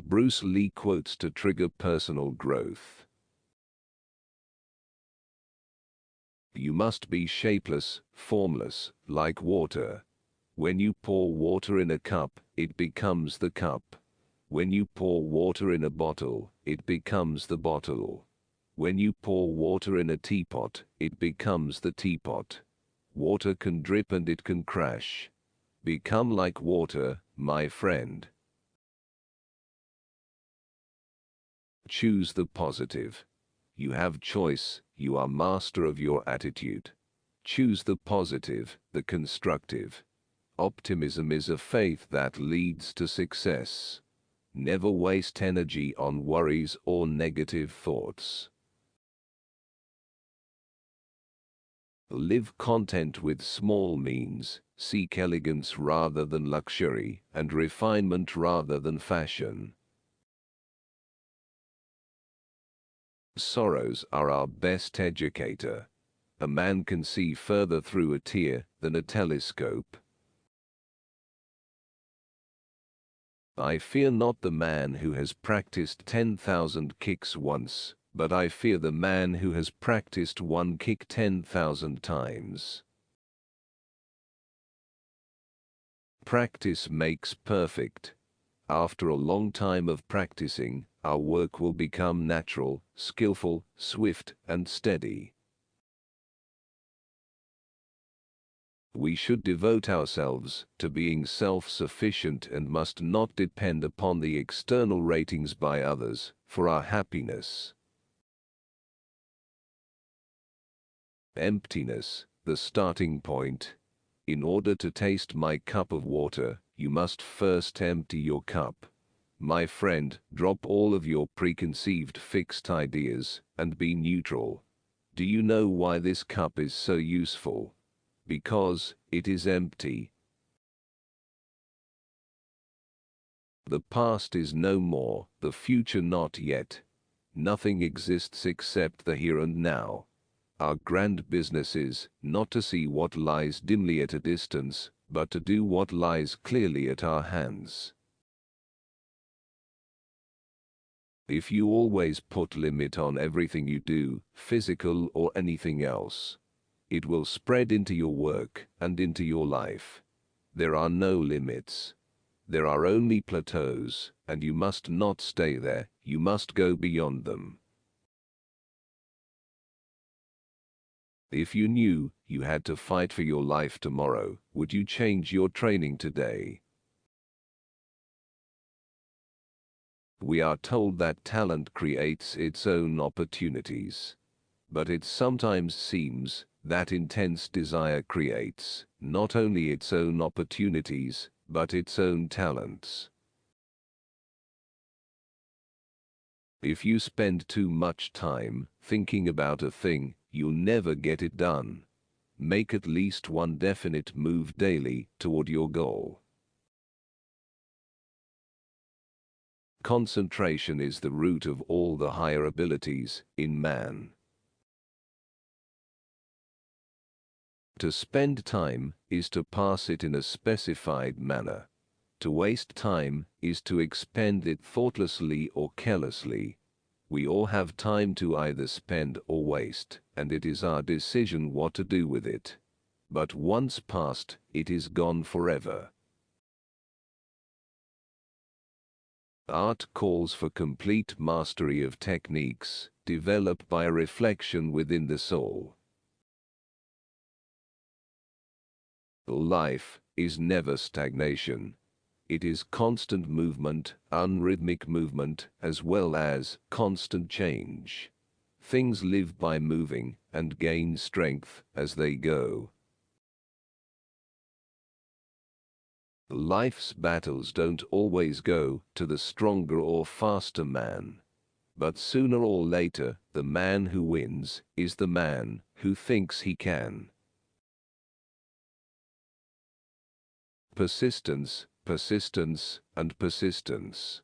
Bruce Lee quotes to trigger personal growth. You must be shapeless, formless, like water. When you pour water in a cup, it becomes the cup. When you pour water in a bottle, it becomes the bottle. When you pour water in a teapot, it becomes the teapot. Water can drip and it can crash. Become like water, my friend. Choose the positive. You have choice, you are master of your attitude. Choose the positive, the constructive. Optimism is a faith that leads to success. Never waste energy on worries or negative thoughts. Live content with small means, seek elegance rather than luxury, and refinement rather than fashion. Sorrows are our best educator. A man can see further through a tear than a telescope. I fear not the man who has practiced 10,000 kicks once, but I fear the man who has practiced one kick 10,000 times. Practice makes perfect. After a long time of practicing, our work will become natural, skillful, swift, and steady. We should devote ourselves to being self-sufficient and must not depend upon the external ratings by others for our happiness. Emptiness, the starting point. In order to taste my cup of water, you must first empty your cup. My friend, drop all of your preconceived fixed ideas and be neutral. Do you know why this cup is so useful? Because it is empty. The past is no more, the future not yet. Nothing exists except the here and now. Our grand business is not to see what lies dimly at a distance, but to do what lies clearly at our hands. If you always put limit on everything you do, physical or anything else, it will spread into your work and into your life. There are no limits. There are only plateaus, and you must not stay there, you must go beyond them. If you knew you had to fight for your life tomorrow, would you change your training today? We are told that talent creates its own opportunities. But it sometimes seems that intense desire creates not only its own opportunities, but its own talents. If you spend too much time thinking about a thing, you'll never get it done. Make at least one definite move daily toward your goal. Concentration is the root of all the higher abilities in man. To spend time is to pass it in a specified manner. To waste time is to expend it thoughtlessly or carelessly. We all have time to either spend or waste, and it is our decision what to do with it. But once passed, it is gone forever. Art calls for complete mastery of techniques, developed by a reflection within the soul. Life is never stagnation. It is constant movement, unrhythmic movement, as well as constant change. Things live by moving and gain strength as they go. Life's battles don't always go to the stronger or faster man. But sooner or later, the man who wins is the man who thinks he can. Persistence, persistence, and persistence.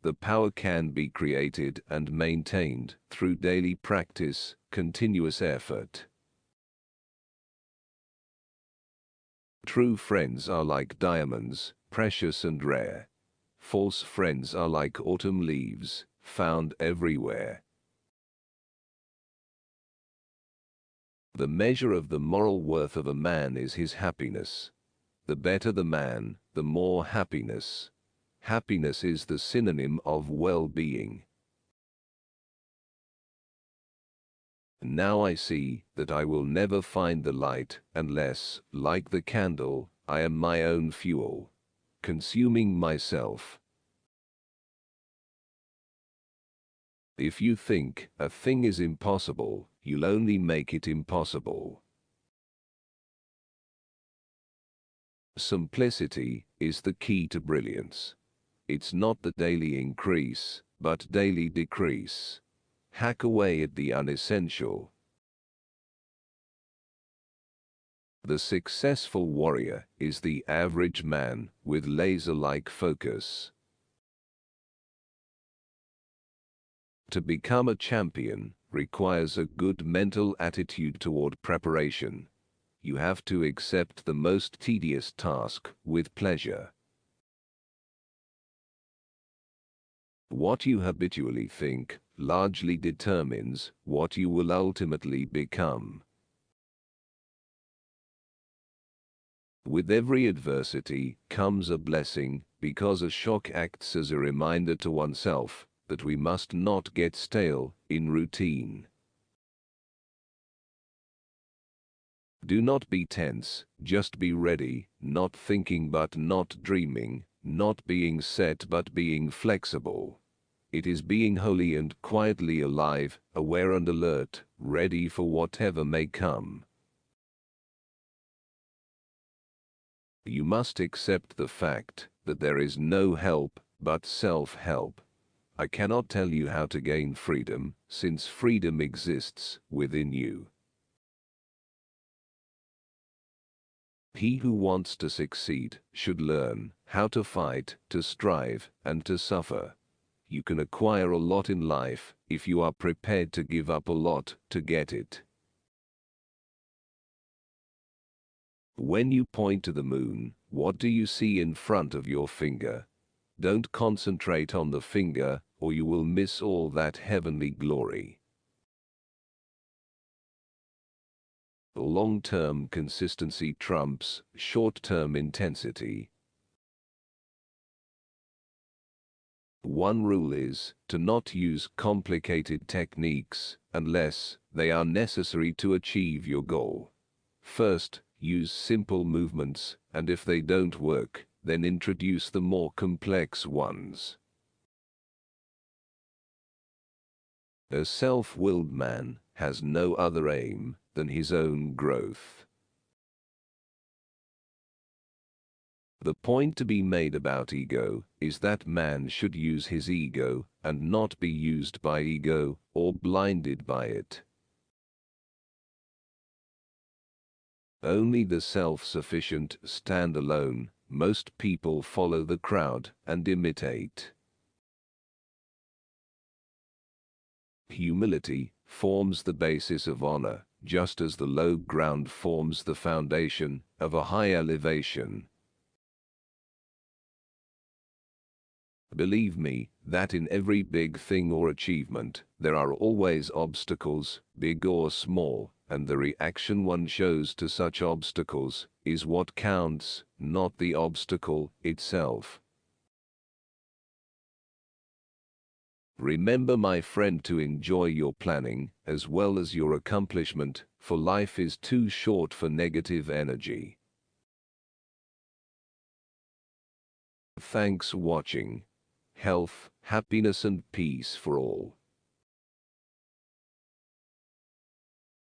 The power can be created and maintained through daily practice, continuous effort. True friends are like diamonds, precious and rare. False friends are like autumn leaves, found everywhere. The measure of the moral worth of a man is his happiness. The better the man, the more happiness. Happiness is the synonym of well-being. Now I see that I will never find the light unless, like the candle, I am my own fuel, consuming myself. If you think a thing is impossible, you'll only make it impossible. Simplicity is the key to brilliance. It's not the daily increase, but daily decrease. Hack away at the unessential. The successful warrior is the average man with laser-like focus. To become a champion requires a good mental attitude toward preparation. You have to accept the most tedious task with pleasure. What you habitually think largely determines what you will ultimately become. With every adversity comes a blessing, because a shock acts as a reminder to oneself that we must not get stale in routine. Do not be tense, just be ready, not thinking but not dreaming, not being set but being flexible. It is being wholly and quietly alive, aware and alert, ready for whatever may come. You must accept the fact that there is no help but self-help. I cannot tell you how to gain freedom, since freedom exists within you. He who wants to succeed should learn how to fight, to strive, and to suffer. You can acquire a lot in life if you are prepared to give up a lot to get it. When you point to the moon, what do you see in front of your finger? Don't concentrate on the finger, or you will miss all that heavenly glory. Long-term consistency trumps short-term intensity. One rule is to not use complicated techniques unless they are necessary to achieve your goal. First, use simple movements, and if they don't work, then introduce the more complex ones. A self-willed man has no other aim than his own growth. The point to be made about ego is that man should use his ego and not be used by ego or blinded by it. Only the self-sufficient stand alone. Most people follow the crowd and imitate. Humility forms the basis of honor, just as the low ground forms the foundation of a high elevation. Believe me, that in every big thing or achievement, there are always obstacles, big or small, and the reaction one shows to such obstacles is what counts, not the obstacle itself. Remember, my friend, to enjoy your planning as well as your accomplishment, for life is too short for negative energy. Thanks for watching. Health, happiness and peace for all.